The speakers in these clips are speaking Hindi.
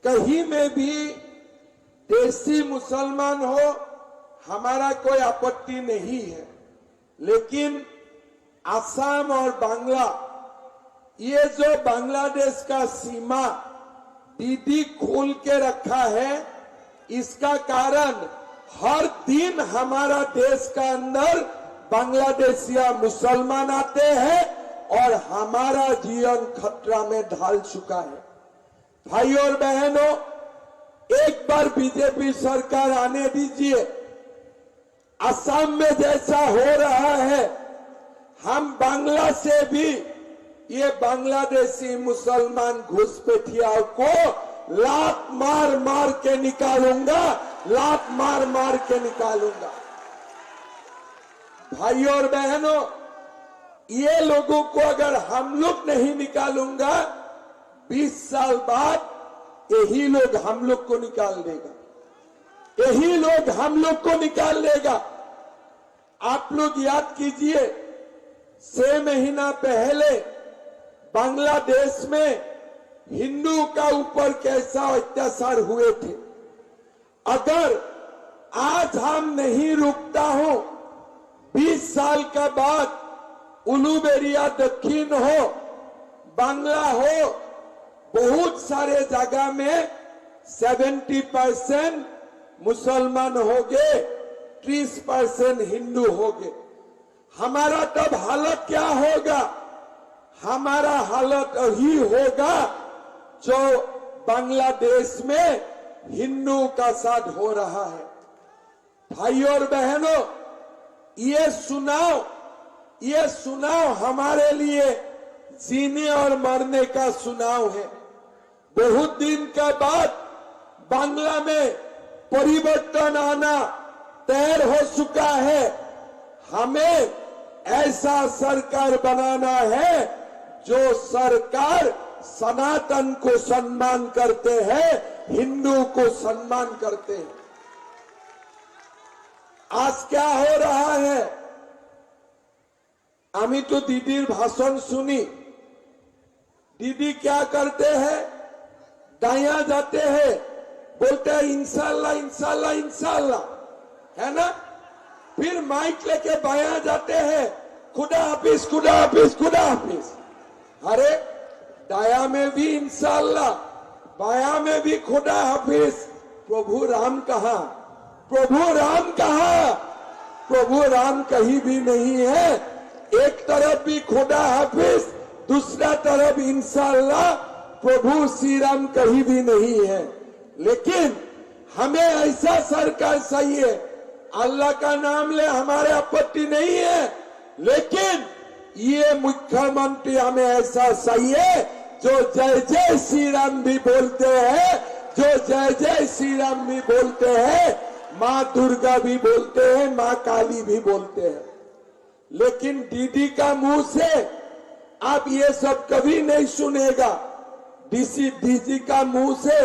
कहीं में भी देसी मुसलमान हो, हमारा कोई आपत्ति नहीं है। लेकिन असम और बांग्ला, ये जो बांग्लादेश का सीमा दीदी खोल के रखा है, इसका कारण हर दिन हमारा देश का अंदर बांग्लादेशिया मुसलमान आते हैं और हमारा जीवन खतरा में ढाल चुका है। भाई और बहनों, एक बार बीजेपी सरकार आने दीजिए। असम में जैसा हो रहा है, हम बांग्ला से भी ये बांग्लादेशी मुसलमान घुसपैठिया को लात मार मार के निकालूंगा, लात मार मार के निकालूंगा। भाई और बहनों, ये लोगों को अगर हम लोग नहीं निकालूंगा, 20 साल बाद यही लोग हम लोग को निकाल देगा, यही लोग हम लोग को निकाल देगा। आप लोग याद कीजिए, 6 महीना पहले बांग्लादेश में हिंदू का ऊपर कैसा अत्याचार हुए थे। अगर आज हम नहीं रुकता हूं, 20 साल का बाद उलूबेरिया दक्षिण हो, बांग्ला हो, बहुत सारे जगह में 70% मुसलमान हो गए, 30% हिंदू हो गए। हमारा तब हालत क्या होगा? हमारा हालत यही होगा जो बांग्लादेश में हिंदू का साथ हो रहा है। भाई और बहनों, ये सुनाव हमारे लिए जीने और मरने का सुनाव है। बहुत दिन के बाद बांग्ला में परिवर्तन आना तैयार हो चुका है। हमें ऐसा सरकार बनाना है जो सरकार सनातन को सम्मान करते हैं, हिंदू को सम्मान करते हैं। आज क्या हो रहा है? আমি तो दीदी भाषण सुनी। दीदी क्या करते हैं? दाया जाते हैं, बोलते हैं इंशाल्लाह इंशाल्लाह इंशाल्लाह, है ना? फिर माइक लेके बाया जाते हैं, खुदा हाफिज खुदा हाफिज खुदा हाफिज। अरे दाया में भी इंशाल्लाह, बाया में भी खुदा हाफिज। प्रभु राम कहाँ? प्रभु राम कहाँ? प्रभु राम कहीं भी नहीं है। एक तरफ भी खुदा हाफिज, दूसरा तरफ इंशाल्लाह, प्रभु श्री राम कहीं भी नहीं है। लेकिन हमें ऐसा सरकार चाहिए, अल्लाह का नाम ले, हमारे आपत्ति नहीं है, लेकिन ये मुख्यमंत्री हमें ऐसा चाहिए जो जय जय श्री राम भी बोलते हैं, जो जय जय श्री राम भी बोलते हैं, माँ दुर्गा भी बोलते हैं, माँ काली भी बोलते हैं। लेकिन दीदी का मुंह से आप ये सब कभी नहीं सुनेगा। दीदी का मुंह से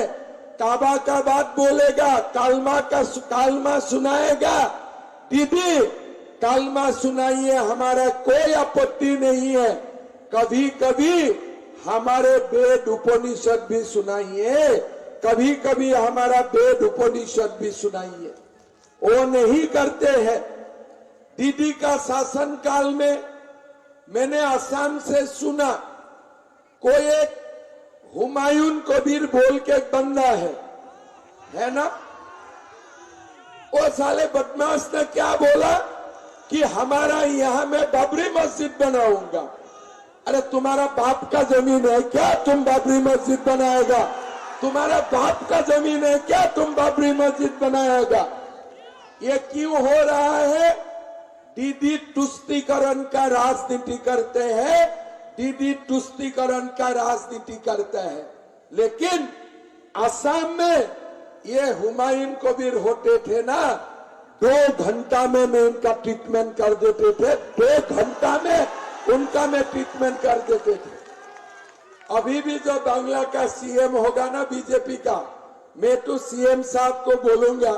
काबा का बात बोलेगा, कालमा सुनाएगा। दीदी कालमा सुनाइए, हमारा कोई आपत्ति नहीं है। कभी कभी हमारे वेद उपनिषद भी सुनाइए, कभी कभी हमारा वेद उपनिषद भी सुनाइए। वो नहीं करते हैं। दीदी का शासन काल में मैंने असम से सुना, कोई एक हुमायूं कबीर बोल के एक बंदा है ना? वो साले बदमाश ने क्या बोला कि हमारा यहाँ में बाबरी मस्जिद बनाऊंगा। अरे तुम्हारा बाप का जमीन है क्या, तुम बाबरी मस्जिद बनाएगा? तुम्हारा बाप का जमीन है क्या, तुम बाबरी मस्जिद बनाएगा? ये क्यों हो रहा है? दीदी तुष्टीकरण का राजनीति करते हैं, दीदी तुष्टीकरण का राजनीति करता है। लेकिन असम में ये हुमायूं कबीर होते थे ना, 2 घंटा में मैं उनका ट्रीटमेंट कर देते थे, 2 घंटा में उनका मैं ट्रीटमेंट कर देते थे। अभी भी जो बांग्ला का सीएम होगा ना बीजेपी का, मैं तो सीएम साहब को बोलूंगा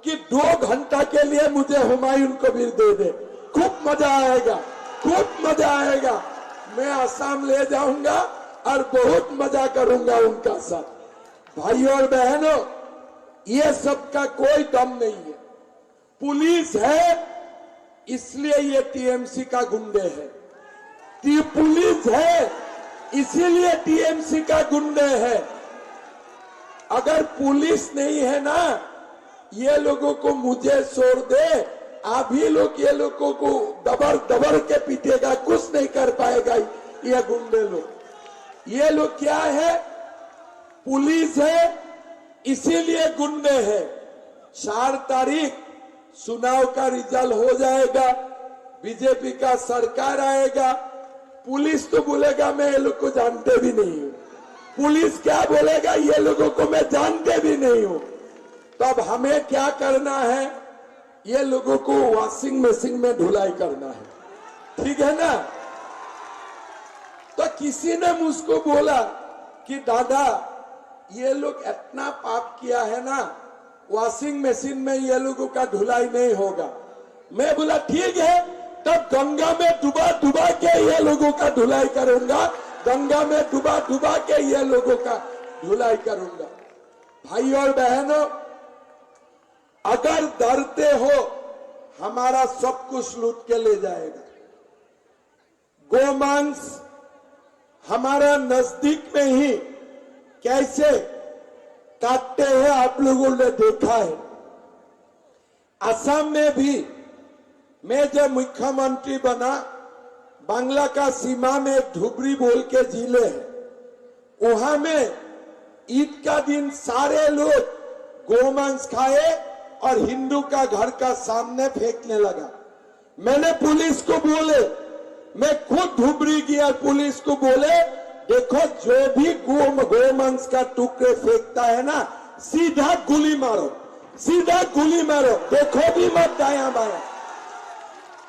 कि 2 घंटा के लिए मुझे हुमायूं कबीर दे दे, खूब मजा आएगा, खूब मजा आएगा। मैं असम ले जाऊंगा और बहुत मजा करूंगा उनका साथ। भाई और बहनों, ये सब का कोई दम नहीं है। पुलिस है इसलिए ये टीएमसी का गुंडे है, पुलिस है इसीलिए टीएमसी का गुंडे है। अगर पुलिस नहीं है ना, ये लोगों को मुझे छोड़ दे, आप ही लोग ये लोगों को दबर दबर के पीटेगा, कुछ नहीं कर पाएगा ये गुंडे लोग। ये लोग क्या है? पुलिस है इसीलिए गुंडे है। 4 तारीख चुनाव का रिजल्ट हो जाएगा, बीजेपी का सरकार आएगा। पुलिस तो बोलेगा मैं ये लोग को जानते भी नहीं हूं, पुलिस क्या बोलेगा ये लोगों को मैं जानते भी नहीं हूं। तो अब हमें क्या करना है? ये लोगों को वॉशिंग मशीन में धुलाई करना है, ठीक है ना? तो किसी ने मुझको बोला कि दादा ये लोग इतना पाप किया है ना, वॉशिंग मशीन में ये लोगों का धुलाई नहीं होगा। मैं बोला ठीक है, तब गंगा में डुबा डुबा के ये लोगों का धुलाई करूंगा, गंगा में डुबा डुबा के ये लोगों का धुलाई करूंगा। भाई और बहनों, अगर डरते हो हमारा सब कुछ लूट के ले जाएगा। गोमांस हमारा नजदीक में ही कैसे काटते हैं आप लोगों ने देखा है। असम में भी मैं जब मुख्यमंत्री बना, बांग्ला का सीमा में एक धुबरी बोल के जिले है, वहां में ईद का दिन सारे लोग गोमांस खाए और हिंदू का घर का सामने फेंकने लगा। मैंने पुलिस को बोले, मैं खुद धुबरी गया, पुलिस को बोले देखो जो भी गोमांस का टुकड़े फेंकता है ना, सीधा गोली मारो, सीधा गोली मारो, देखो भी मत दाया बाया।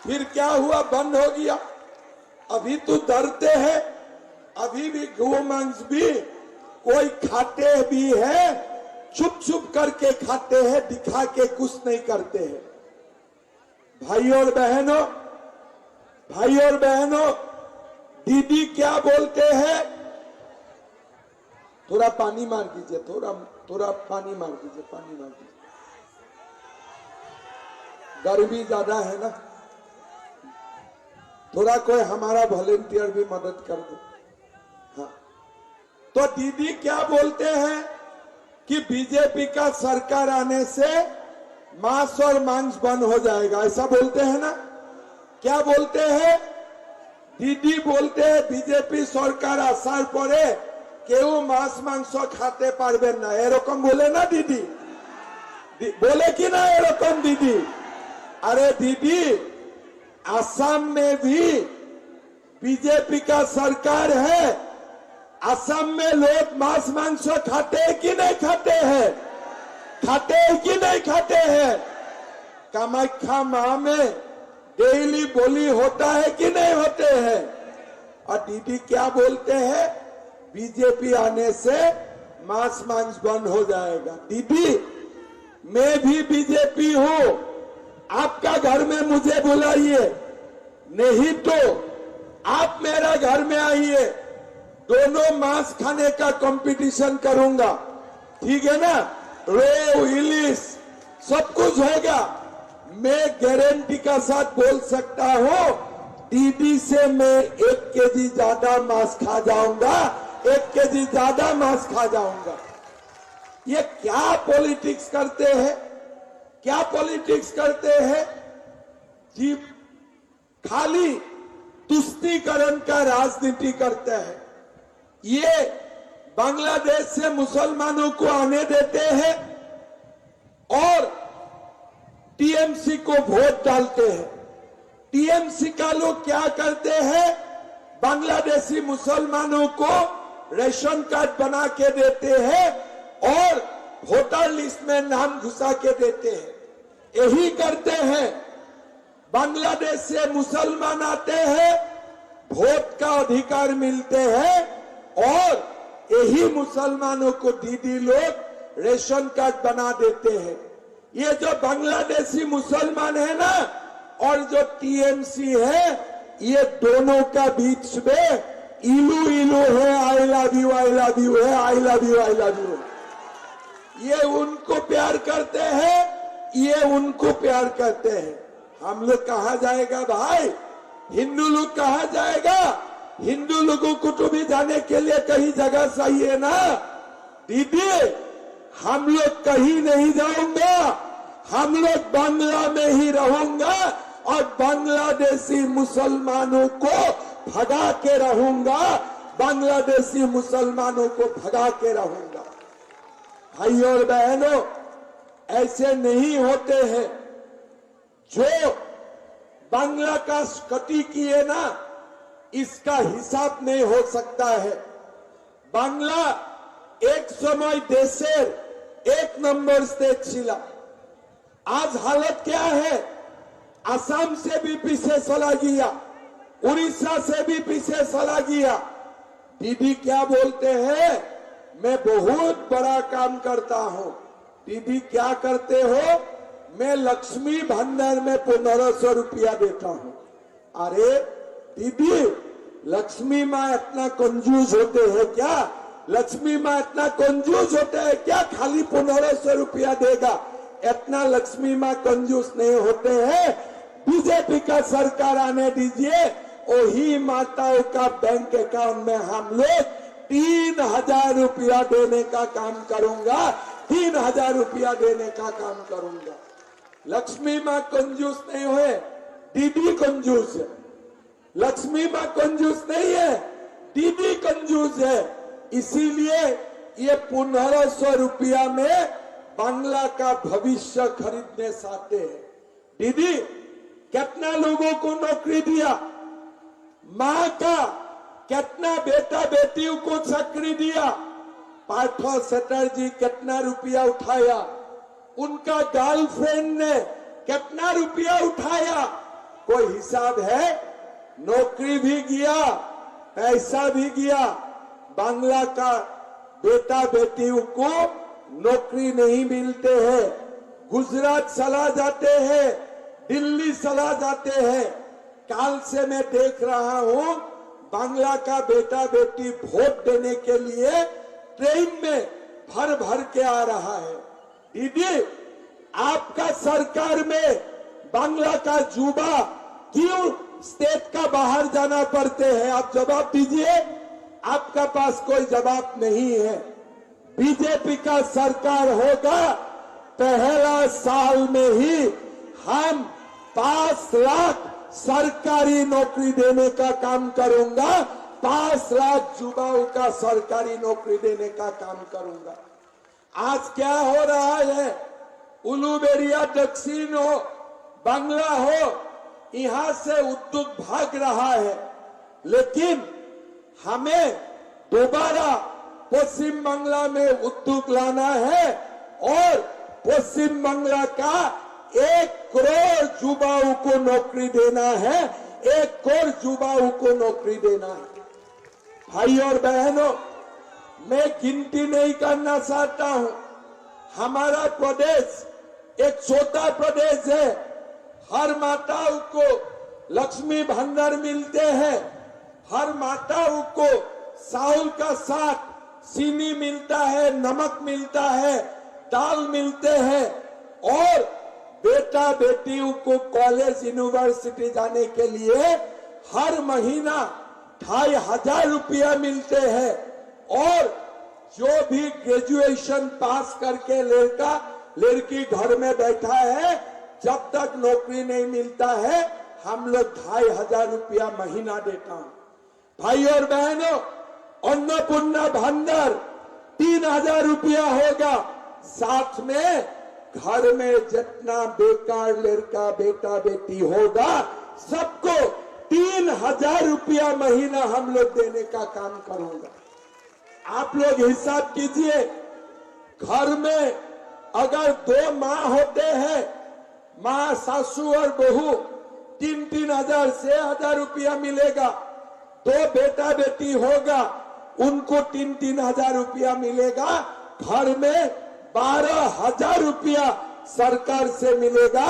फिर क्या हुआ? बंद हो गया। अभी तो डरते हैं, अभी भी गोमांस भी कोई खाते भी है, छुप छुप करके खाते हैं, दिखा के कुछ नहीं करते हैं। भाई और बहनों, दीदी क्या बोलते हैं? थोड़ा पानी मार दीजिए, थोड़ा पानी मार दीजिए, पानी मार दीजिए, गर्मी ज्यादा है ना। थोड़ा कोई हमारा वॉलेंटियर भी मदद कर दो। हाँ, तो दीदी क्या बोलते हैं कि बीजेपी का सरकार आने से मांस और मांस बंद हो जाएगा, ऐसा बोलते हैं ना? क्या बोलते हैं? दीदी बोलते हैं बीजेपी सरकार आसार परे केउ मांस मांस खाते पारबेन ना, एरकम बोले ना दीदी? बोले कि ना एरकम दीदी? अरे दीदी, असम में भी बीजेपी का सरकार है, असम में लोग मांस मांस खाते हैं कि नहीं खाते हैं? खाते हैं कि नहीं खाते हैं? कामाख्या मां में डेली बोली होता है कि नहीं होते हैं? और दीदी क्या बोलते हैं? बीजेपी आने से मांस मांस बंद हो जाएगा। दीदी, मैं भी बीजेपी हूं, आपका घर में मुझे बुलाइए, नहीं तो आप मेरा घर में आइए, दोनों मांस खाने का कंपटीशन करूंगा, ठीक है ना? रोहू, इलिश सब कुछ होगा। मैं गारंटी का साथ बोल सकता हूं, दीदी से मैं 1 केजी ज्यादा मांस खा जाऊंगा, 1 केजी ज्यादा मांस खा जाऊंगा। ये क्या पॉलिटिक्स करते हैं? क्या पॉलिटिक्स करते हैं जी? खाली तुष्टीकरण का राजनीति करते हैं। ये बांग्लादेश से मुसलमानों को आने देते हैं और टीएमसी को वोट डालते हैं। टीएमसी का लोग क्या करते हैं? बांग्लादेशी मुसलमानों को रेशन कार्ड बना के देते हैं और वोटर लिस्ट में नाम घुसा के देते हैं। यही करते हैं। बांग्लादेश से मुसलमान आते हैं, वोट का अधिकार मिलते हैं और यही मुसलमानों को दीदी लोग रेशन कार्ड बना देते हैं। ये जो बांग्लादेशी मुसलमान है ना और जो टीएमसी है, ये दोनों का बीच में इलू इलू है, आई लव यू है, I love you, I love you. ये उनको प्यार करते हैं, ये उनको प्यार करते हैं। हम लोग कहा जाएगा भाई, हिंदू लोग कहा जाएगा? हिंदू लोगों को तो भी जाने के लिए कहीं जगह चाहिए ना। दीदी, हम लोग कहीं नहीं जाऊंगा, हम लोग बांग्ला में ही रहूंगा और बांग्लादेशी मुसलमानों को भगा के रहूंगा, बांग्लादेशी मुसलमानों को भगा के रहूंगा। भाइयों और बहनों, ऐसे नहीं होते हैं। जो बांग्ला का कटी किए ना, इसका हिसाब नहीं हो सकता है। बांग्ला एक समय देशेर एक नंबर स्टेट छिला। आज हालत क्या है? असम से भी पीछे चला गया, उड़ीसा से भी पीछे चला गया। दीदी क्या बोलते हैं? मैं बहुत बड़ा काम करता हूं। दीदी क्या करते हो? मैं लक्ष्मी भंडार में 1500 रुपया देता हूं। अरे दीदी, लक्ष्मी माँ इतना कंजूस होते हैं क्या? लक्ष्मी माँ इतना कंजूस होते हैं क्या? खाली 1500 रुपया देगा, इतना लक्ष्मी माँ कंजूस नहीं होते हैं। बीजेपी का सरकार आने दीजिए, वही माताओं का बैंक अकाउंट में हम लोग 3000 रुपया देने का काम करूंगा, 3000 रुपया देने का काम करूंगा। लक्ष्मी माँ कंजूस नहीं हुए, दीदी कंजूस है। लक्ष्मी माँ कंजूस नहीं है, दीदी कंजूस है। इसीलिए ये 1500 रुपया में बांग्ला का भविष्य खरीदने चाहते हैं। दीदी, कितना लोगों को नौकरी दिया? माँ का कितना बेटा बेटियों को चाकरी दिया? पार्थो चटर्जी कितना रुपया उठाया? उनका गर्लफ्रेंड ने कितना रुपया उठाया? कोई हिसाब है? नौकरी भी गया, पैसा भी गया। बांग्ला का बेटा बेटियों को नौकरी नहीं मिलते हैं, गुजरात चला जाते हैं, दिल्ली चला जाते हैं। काल से मैं देख रहा हूं, बांग्ला का बेटा बेटी वोट देने के लिए ट्रेन में भर भर के आ रहा है। दीदी, आपका सरकार में बांग्ला का युवा क्यों स्टेट का बाहर जाना पड़ते हैं? आप जवाब दीजिए। आपका पास कोई जवाब नहीं है। बीजेपी का सरकार होगा, पहला साल में ही हम 5 लाख सरकारी नौकरी देने का काम करूंगा, 5 लाख युवाओं का सरकारी नौकरी देने का काम करूंगा। आज क्या हो रहा है? उलूबेरिया दक्षिण हो, बांग्ला हो, यहां से उद्योग भाग रहा है। लेकिन हमें दोबारा पश्चिम बांग्ला में उद्योग लाना है और पश्चिम बांग्ला का 1 करोड़ युवाओं को नौकरी देना है, 1 करोड़ युवाओं को नौकरी देना है। भाई और बहनों, मैं गिनती नहीं करना चाहता हूं। हमारा प्रदेश एक छोटा प्रदेश है। हर माताओं को लक्ष्मी भंडार मिलते हैं, हर माताओं को चावल का साथ चीनी मिलता है, नमक मिलता है, दाल मिलते हैं और बेटा बेटियों को कॉलेज यूनिवर्सिटी जाने के लिए हर महीना 2500 रुपया मिलते हैं। और जो भी ग्रेजुएशन पास करके लड़का लड़की घर में बैठा है, जब तक नौकरी नहीं मिलता है, हम लोग 2500 रुपया महीना देता हूं। भाई और बहनों, अन्नपूर्णा भंडार 3000 रुपया होगा। साथ में घर में जितना बेकार लड़का बेटा बेटी होगा, सबको 3000 रुपया महीना हम लोग देने का काम करूंगा। आप लोग हिसाब कीजिए, घर में अगर 2 माँ होते हैं, माँ सासू और बहू, 3-3 हजार 6,000 रुपया मिलेगा। 2 बेटा बेटी होगा, उनको 3-3 हजार रुपया मिलेगा। घर में 12,000 रुपया सरकार से मिलेगा।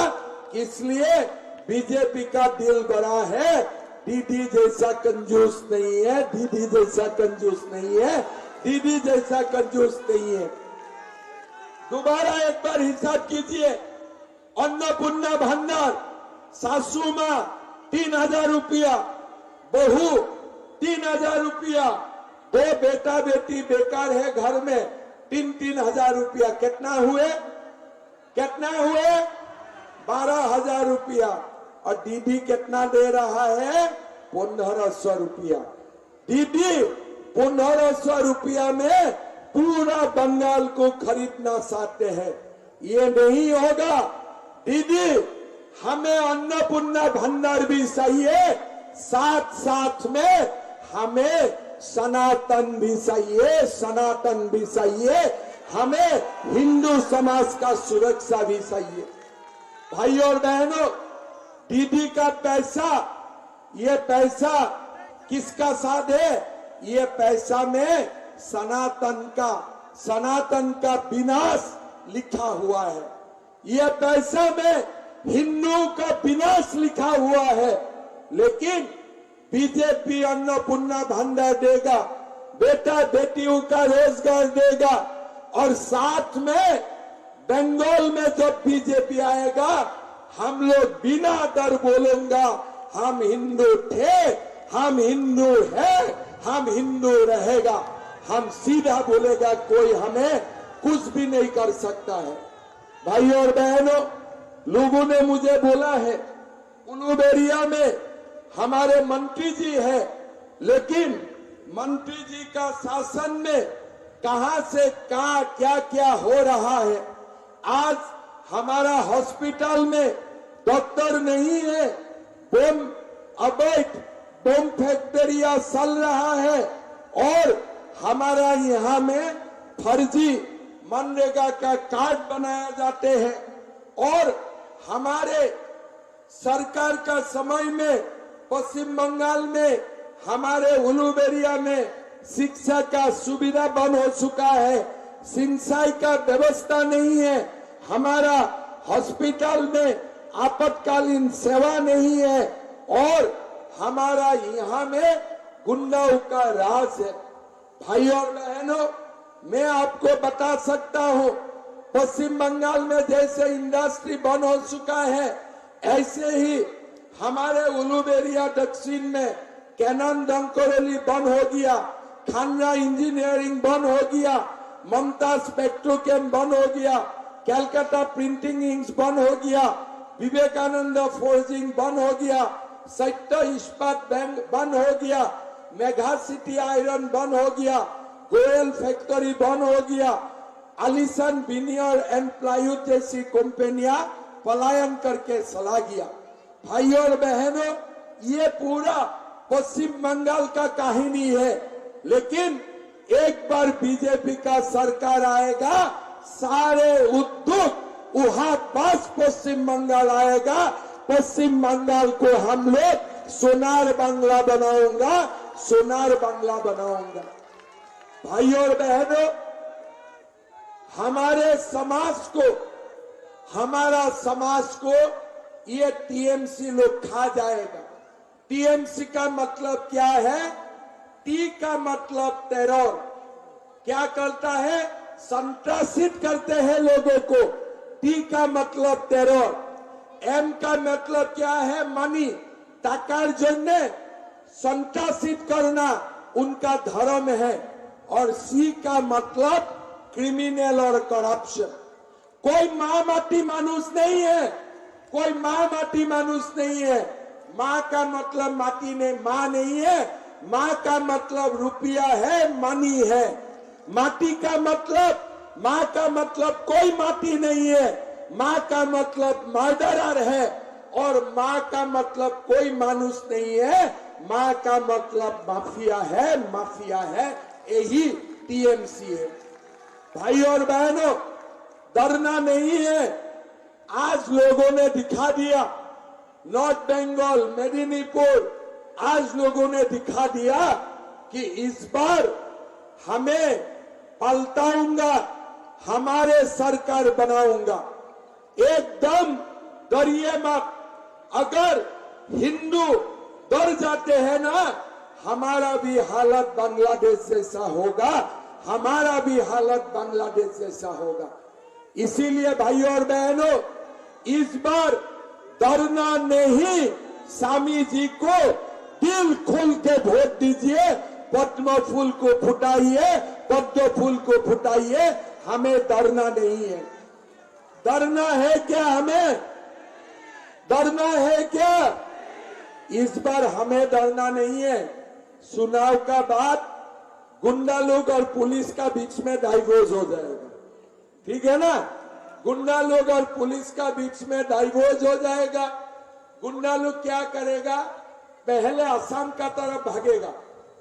इसलिए बीजेपी का दिल बड़ा है। दीदी जैसा कंजूस नहीं है, दीदी जैसा कंजूस नहीं है, दीदी जैसा कंजूस नहीं है। दोबारा एक बार हिसाब कीजिए। अन्नपूर्णा भंडार, सासू माँ 3,000 रुपया, बहू 3,000 रुपया, 2 बेटा बेटी बेकार है घर में, 3-3 हजार रुपया। कितना हुए? 12,000 रुपया। और दीदी कितना दे रहा है? 1,500 रुपया। दीदी 1,500 रुपया में पूरा बंगाल को खरीदना चाहते हैं। ये नहीं होगा दीदी, हमें अन्नपूर्णा भंडार भी चाहिए, साथ साथ में हमें सनातन भी चाहिए, सनातन भी चाहिए, हमें हिंदू समाज का सुरक्षा भी चाहिए। भाई और बहनों, दीदी का पैसा, ये पैसा किसका साथ है? ये पैसा में सनातन का विनाश लिखा हुआ है। ये पैसा में हिंदुओं का विनाश लिखा हुआ है। लेकिन बीजेपी अन्नपूर्णा भंडार देगा, बेटा बेटियों का रोजगार देगा, और साथ में बंगाल में जब बीजेपी आएगा, हम लोग बिना डर बोलेंगे, हम हिंदू थे, हम हिंदू है, हम हिंदू रहेगा। हम सीधा बोलेगा, कोई हमें कुछ भी नहीं कर सकता है। भाई और बहनों, लोगों ने मुझे बोला है उलूबेरिया में हमारे मंत्री जी है, लेकिन मंत्री जी का शासन में कहां से कहां क्या क्या हो रहा है। आज हमारा हॉस्पिटल में डॉक्टर नहीं है, अवैध बम फैक्ट्रिया चल रहा है, और हमारा यहाँ में फर्जी मनरेगा का कार्ड बनाया जाते हैं, और हमारे सरकार का समय में पश्चिम बंगाल में हमारे उलूबेरिया में शिक्षा का सुविधा बंद हो चुका है, सिंचाई का व्यवस्था नहीं है, हमारा हॉस्पिटल में आपातकालीन सेवा नहीं है, और हमारा यहाँ में गुंडाओं का राज है। भाई और बहनों, मैं आपको बता सकता हूँ, पश्चिम बंगाल में जैसे इंडस्ट्री बंद हो चुका है, ऐसे ही हमारे उलूबेरिया दक्षिण में कैनन डंकोरेली बंद हो गया, खानरा इंजीनियरिंग बंद हो गया, ममताज पेट्रोकेम बंद हो गया, कैलकाटा प्रिंटिंग इंक्स बंद हो गया, विवेकानंद फोर्जिंग बंद हो गया, सट्टा इस्पात बैंक बंद हो गया, मेगा सिटी आयरन बंद हो गया, गोयल फैक्ट्री बंद हो गया, आलिशान विनियर एंड प्लाईवुड जैसी कंपनियां पलायन करके चला गया। भाई और बहनों, ये पूरा पश्चिम बंगाल का कहानी है, लेकिन एक बार बीजेपी का सरकार आएगा, सारे उद्योग वहां पास पश्चिम बंगाल आएगा, पश्चिम बंगाल को हम लोग सोनार बांग्ला बनाऊंगा, सोनार बांग्ला बनाऊंगा। भाई और बहनों, हमारे समाज को, हमारा समाज को ये टीएमसी लोग खा जाएगा। टीएमसी का मतलब क्या है? टी का मतलब टेरर। क्या करता है? संत्रासित करते हैं लोगों को। टी का मतलब टेरर। एम का मतलब क्या है? मनी, टाकार जन्य संत्रासित करना उनका धर्म है। और सी का मतलब क्रिमिनल और करप्शन। कोई माँ माटी मानुष नहीं है, कोई माँ माटी मानुष नहीं है। माँ का मतलब माटी ने माँ नहीं है, माँ का मतलब रुपया है, मनी है। माटी का मतलब, माँ का मतलब कोई माटी नहीं है, माँ का मतलब मर्डरर है, और माँ का मतलब कोई मानुष नहीं है, माँ का मतलब माफिया है, माफिया है। यही टीएमसी है। भाई और बहनों, डरना नहीं है। आज लोगों ने दिखा दिया, नॉर्थ बंगाल, मेदिनीपुर, आज लोगों ने दिखा दिया कि इस बार हमें पलटाऊंगा, हमारे सरकार बनाऊंगा। एकदम डरिए मत। अगर हिंदू डर जाते हैं ना, हमारा भी हालत बांग्लादेश जैसा होगा, हमारा भी हालत बांग्लादेश जैसा होगा। इसीलिए भाइयों और बहनों, इस बार डरना नहीं, स्वामी जी को दिल खोल के वोट दीजिए, पद्म फूल को फुटाइए, पद्म फूल को फुटाइए, हमें डरना नहीं है। डरना है क्या? हमें डरना है क्या? इस बार हमें डरना नहीं है। चुनाव का बाद गुंडा लोग और पुलिस का बीच में डाइवोर्स हो जाएगा, ठीक है ना? गुंडा लोग और पुलिस का बीच में डाइवोर्स हो जाएगा। गुंडा लोग क्या करेगा? पहले असम का तरफ भागेगा,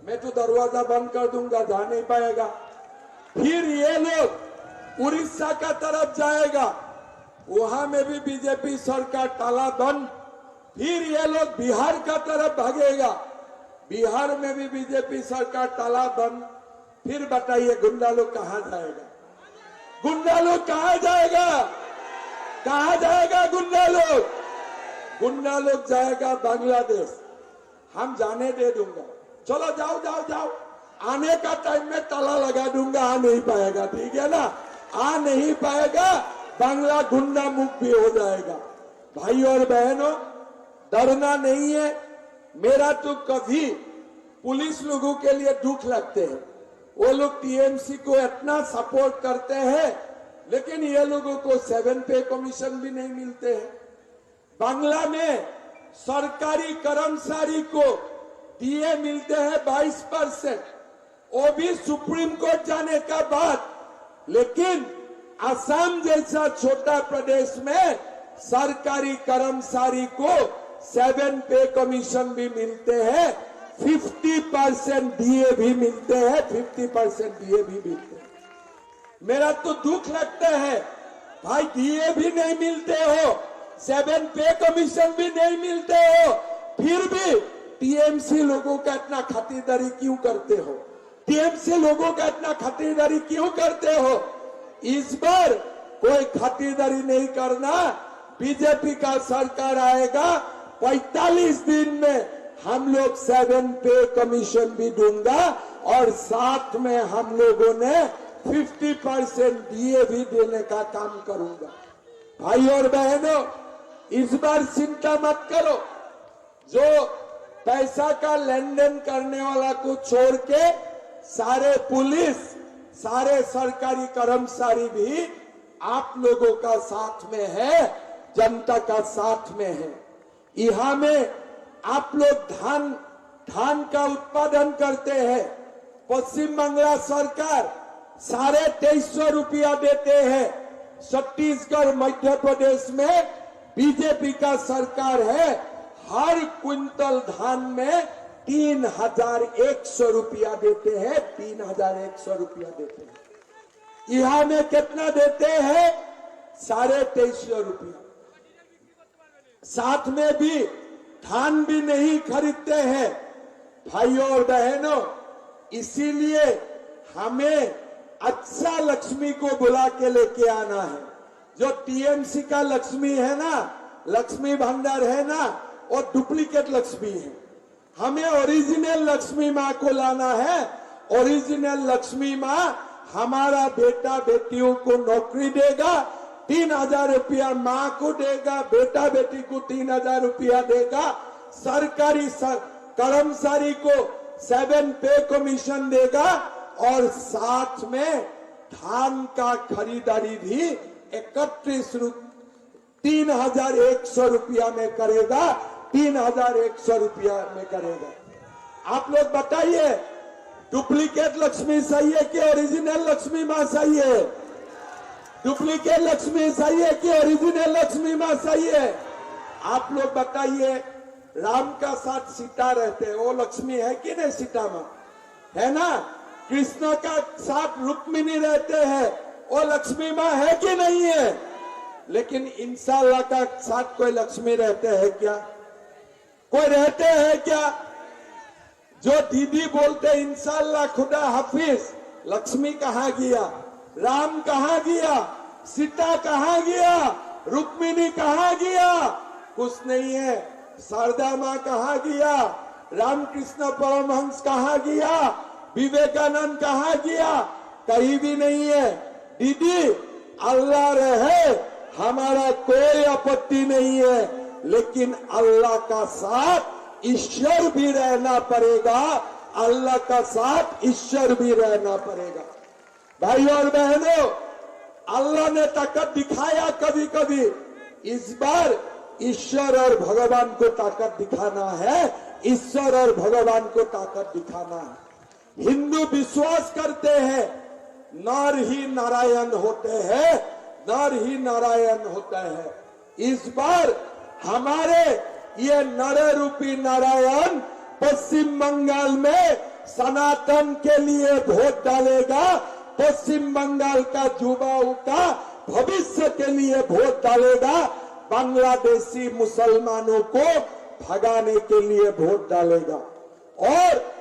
मैं तो दरवाजा बंद कर दूंगा, जा नहीं पाएगा। फिर ये लोग उड़ीसा का तरफ जाएगा, वहां में भी बीजेपी सरकार ताला बंद। फिर ये लोग बिहार का तरफ भागेगा, बिहार में भी बीजेपी सरकार ताला बंद। फिर बताइए गुंडा लोग कहां जाएगा? गुंडा लोग कहां जाएगा? कहां जाएगा गुंडा लोग? गुंडा लोग जाएगा बांग्लादेश। हम जाने दे दूंगा, चलो जाओ जाओ जाओ, आने का टाइम में ताला लगा दूंगा, आ नहीं पाएगा, ठीक है ना? आ नहीं पाएगा, बांग्ला गुंडा मुक्त भी हो जाएगा। भाई और बहनों, डरना नहीं है। मेरा तो कभी पुलिस लोगों के लिए दुख लगते हैं, वो लोग टीएमसी को इतना सपोर्ट करते हैं, लेकिन ये लोगों को 7 पे कमीशन भी नहीं मिलते हैं। बांग्ला में सरकारी कर्मचारी को डीए मिलते हैं 22%, वो भी सुप्रीम कोर्ट जाने का बाद। लेकिन असम जैसा छोटा प्रदेश में सरकारी कर्मचारी को 7 पे कमीशन भी मिलते हैं, 50% डीए भी मिलते हैं, 50% डीए भी मिलते हैं। मेरा तो दुख लगता है, भाई डीए भी नहीं मिलते हो, 7 पे कमीशन भी नहीं मिलते हो, फिर भी टीएमसी लोगों का इतना खातिरदारी क्यों करते हो? टीएमसी लोगों का इतना खातिरदारी क्यों करते हो? इस बार कोई खातिरदारी नहीं करना, बीजेपी का सरकार आएगा, 45 दिन में हम लोग 7 पे कमीशन भी दूंगा और साथ में हम लोगों ने 50% डीए भी देने का काम करूंगा। भाई और बहनों, इस बार चिंता मत करो, जो पैसा का लेन देन करने वाला को छोड़ के सारे पुलिस, सारे सरकारी कर्मचारी भी आप लोगों का साथ में है, जनता का साथ में है। यहाँ में आप लोग धान का उत्पादन करते हैं, पश्चिम बंगाल सरकार 2350 रुपया देते हैं। छत्तीसगढ़, मध्य प्रदेश में बीजेपी का सरकार है, हर क्विंटल धान में 3100 रुपया देते हैं, 3100 रुपया देते हैं। यहाँ में कितना देते हैं? 2350 रुपया। साथ में भी धान भी नहीं खरीदते हैं। भाइयों और बहनों, इसीलिए हमें अच्छा लक्ष्मी को बुला के लेके आना है। जो टीएमसी का लक्ष्मी है ना, लक्ष्मी भंडार है ना, और डुप्लीकेट लक्ष्मी है। हमें ओरिजिनल लक्ष्मी माँ को लाना है। ओरिजिनल लक्ष्मी माँ हमारा बेटा बेटियों को नौकरी देगा, 3000 रुपया माँ को देगा, बेटा बेटी को 3000 रुपया देगा, सरकारी कर्मचारी को 7 पे कमीशन देगा और साथ में धान का खरीदारी भी 3100 रुपया में करेगा, 3100 रुपया में करेगा। आप लोग बताइए, डुप्लीकेट लक्ष्मी सही है कि ओरिजिनल लक्ष्मी माँ सही है? डुप्लीकेट लक्ष्मी सही है कि ओरिजिनल लक्ष्मी माँ सही है? आप लोग बताइए। राम का साथ सीता रहते हैं, वो लक्ष्मी है कि नहीं? सीता माँ है ना। कृष्ण का साथ रुक्मिणी रहते हैं, वो लक्ष्मी माँ है कि नहीं है? लेकिन इंशाअल्लाह का साथ कोई लक्ष्मी रहते हैं क्या? कोई रहते हैं क्या? जो दीदी बोलते इंशाअल्लाह खुदा हाफिज, लक्ष्मी कहाँ गया? राम कहाँ गया? सीता कहाँ गया? रुक्मिणी कहाँ गया? कुछ नहीं है। शारदा माँ कहाँ गया? रामकृष्ण परमहंस कहाँ गया? विवेकानंद कहाँ गया? कहीं भी नहीं है। दीदी अल्लाह रहे हमारा कोई आपत्ति नहीं है, लेकिन अल्लाह का साथ ईश्वर भी रहना पड़ेगा। अल्लाह का साथ ईश्वर भी रहना पड़ेगा। भाइयों और बहनों, अल्लाह ने ताकत दिखाया कभी कभी, इस बार ईश्वर और भगवान को ताकत दिखाना है। ईश्वर और भगवान को ताकत दिखाना है। हिंदू विश्वास करते हैं नर ही नारायण होते हैं, नर ही नारायण होता है। इस बार हमारे ये नर रूपी नारायण पश्चिम बंगाल में सनातन के लिए वोट डालेगा। पश्चिम बंगाल का युवाओं का भविष्य के लिए वोट डालेगा। बांग्लादेशी मुसलमानों को भगाने के लिए वोट डालेगा और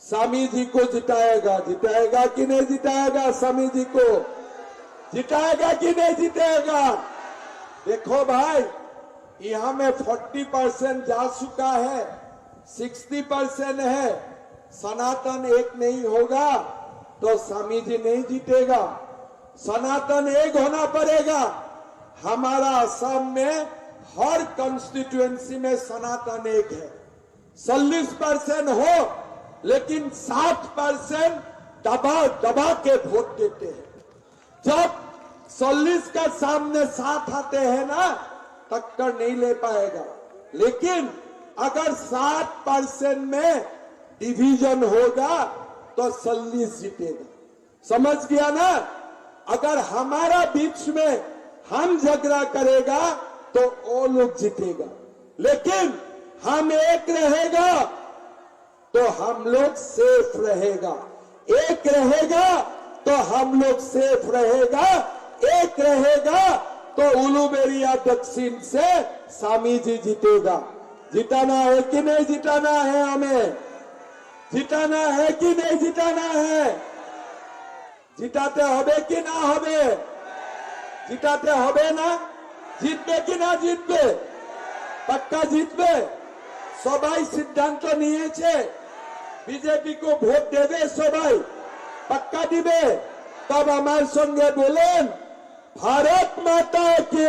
स्वामी जी को जिताएगा। जिताएगा कि नहीं जिताएगा? स्वामी जी को जिताएगा कि नहीं जिताएगा? देखो भाई, यहाँ में 40% जा चुका है, 60% है। सनातन एक नहीं होगा तो स्वामी जी नहीं जीतेगा। सनातन एक होना पड़ेगा। हमारा असम में हर कॉन्स्टिट्यूएंसी में सनातन एक है। 40% हो, लेकिन 60% दबा के वोट देते हैं। जब 40 का सामने 7 आते हैं ना, टक्कर नहीं ले पाएगा। लेकिन अगर 60% में डिवीजन होगा तो 40 जीतेगा। समझ गया ना? अगर हमारा बीच में हम झगड़ा करेगा तो वो लोग जीतेगा, लेकिन हम एक रहेगा तो हम लोग सेफ रहेगा। एक रहेगा तो हम लोग सेफ रहेगा। एक रहेगा तो उलूबेरिया दक्षिण से स्वामी जी जीतेगा। जिताना है कि नहीं जिताना है? हमें जिताना है कि नहीं जिताना है? जिताते होबे कि ना होबे? जिताते होबे ना? জিতবে কি না জিতবে? পাক্কা জিতবে। সবাই সিদ্ধান্ত নিয়েছে বিজেপি को ভোট দেবে, সবাই পাক্কা দিবে। তব আমার সঙ্গে বলেন भारत माता की,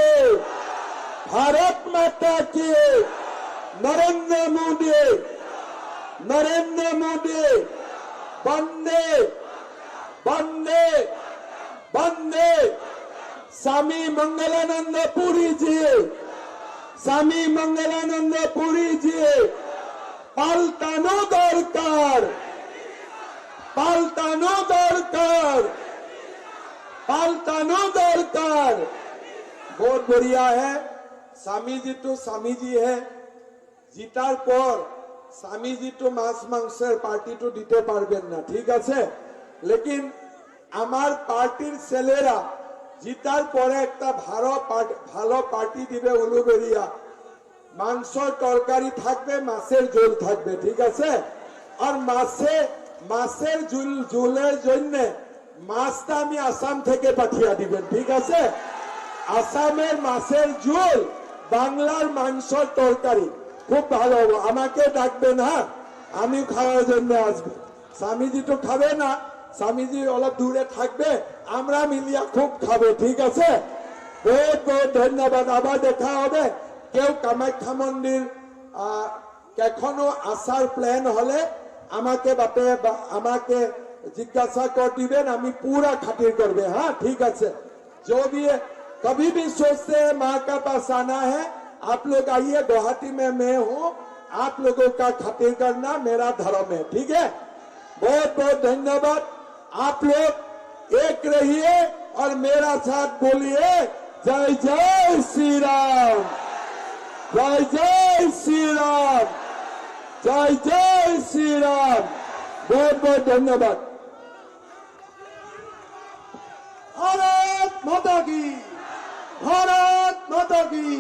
भारत माता की। नरेंद्र मोदी, नरेंद्र मोदी, वंदे वंदे वंदे। स्वामी मंगलानंद पुरी जी, स्वामी मंगलानंद पुरी जी पाल्टानो दरकार, पाल्टानो दरकार, पाल्टानो दरकार। बहुत बढ़िया है। स्वामी जी तो स्वामी जी है। জিতার পর স্বামী जी तो মাছ মাংসের পার্টি তো দিতে পারবেন না, ঠিক আছে? লেকিন আমার পার্টির ছেলেরা জিতার পরে একটা ভালো পার্টি দিবে উলুবেরিয়া। মাংসর তরকারি থাকবে, মাছের ঝোল থাকবে, ঠিক আছে? আর মাছের ঝোলের জন্য মাছটা আমি আসাম থেকে পাঠিয়ে দিবেন, ঠিক আছে? আসামের মাছের ঝোল, বাংলার মাংসর তরকারি খুব ভালো হবে। আমাকে ডাকবেন, হ্যাঁ, আমি খাওয়ার জন্য আসবো। স্বামীজি তো খাবে না, স্বামীজি অলপ দূরে থাকবে, আমরা মিলিয়া খুব খাবো, ঠিক আছে? বহুত বহুত ধন্যবাদ। আবার দেখা হবে। কেউ কামাখ্যা মন্দির এখনো আসার প্ল্যান হলে আমাকে जिज्ञासा कर दिबेन, आमी पूरा खातिर करबे। हाँ, ठीक है। जो भी है, कभी भी सोचते हैं माँ का पास आना है, आप लोग आइए। गुवाहाटी में मैं हूँ, आप लोगों का खातिर करना मेरा धर्म है, ठीक है? बहुत बहुत धन्यवाद। आप लोग एक रहिए और मेरा साथ बोलिए जय जय श्री राम, जय जय श्री राम, जय जय श्री राम। बहुत बहुत धन्यवाद। भारत माता की, भारत माता की,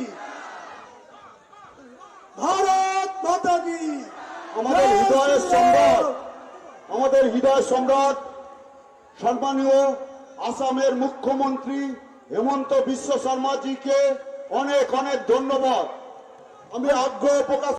भारत माता की। আমাদের হৃদয়ের সম্রাট, আমাদের হৃদয় সম্রাট সম্মানীয় আসামের মুখ্যমন্ত্রী হেমন্ত বিশ্ব শর্মা জিকে অনেক অনেক ধন্যবাদ। আমি আগ্রহ প্রকাশ